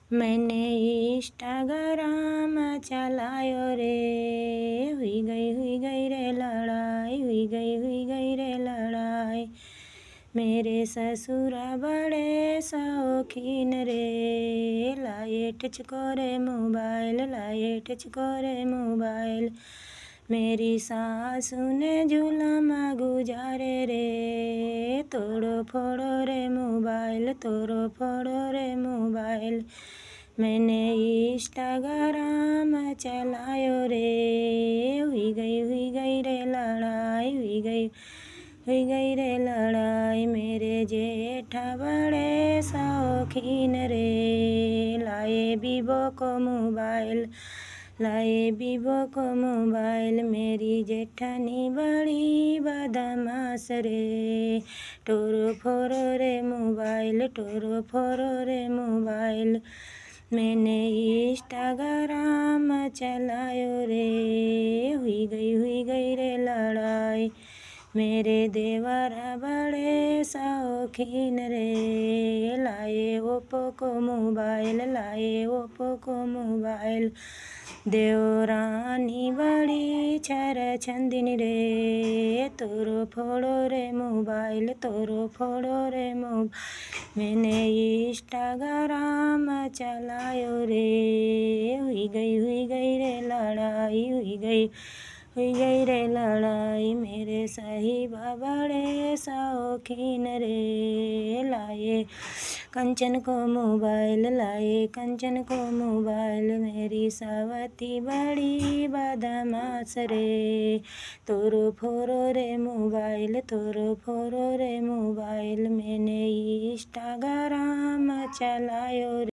मैंने इंस्टाग्राम चलायो रे, हुई गई रे लड़ाई, हुई गई रे लड़ाई। मेरे ससुरा बड़े शौकीन रे, लाए तुझको रे मोबाइल, लाए तुझको रे मोबाइल। मेरी सासू ने जुलम गुजारे रे, तोड़ो फोड़ो रे मोबाइल, तोड़ो फोड़ो रे मोबाइल। मैंने इंस्टाग्राम चलायो रे, हुई गई रे लड़ाई, हुई गई रे लड़ाई। मेरे जेठा बड़े शौकीन रे, लाए वीवो को मोबाइल, लाए वीवो को मोबाइल। मेरी जेठानी बड़ी बदमाश रे, टोरो फोरो रे मोबाइल, टोरो फोरो रे मोबाइल। मैंने इंस्टाग्राम चलायो रे, हुई गई रे लड़ाई। मेरे देवरा बड़े शौकीन रे, लाए ओप्पो को मोबाइल, लाए ओप्पो को मोबाइल। देवरानी बड़ी छर छंदिन रे, तोरो फोड़ो रे मोबाइल, तोरो फोड़ो रे मोबाइल। मैंने इंस्टाग्राम चलायो रे, हुई गई रे लड़ाई, हुई गई रे लड़ाई। मेरे साहिबा बड़े शौकीन रे, लाए कंचन को मोबाइल, लाए कंचन को मोबाइल। मेरी सावती बड़ी बदमाश रे, तोरो फोरो रे मोबाइल, तोरो फोरो रे मोबाइल। मैंने इंस्टाग्राम चलायो रे।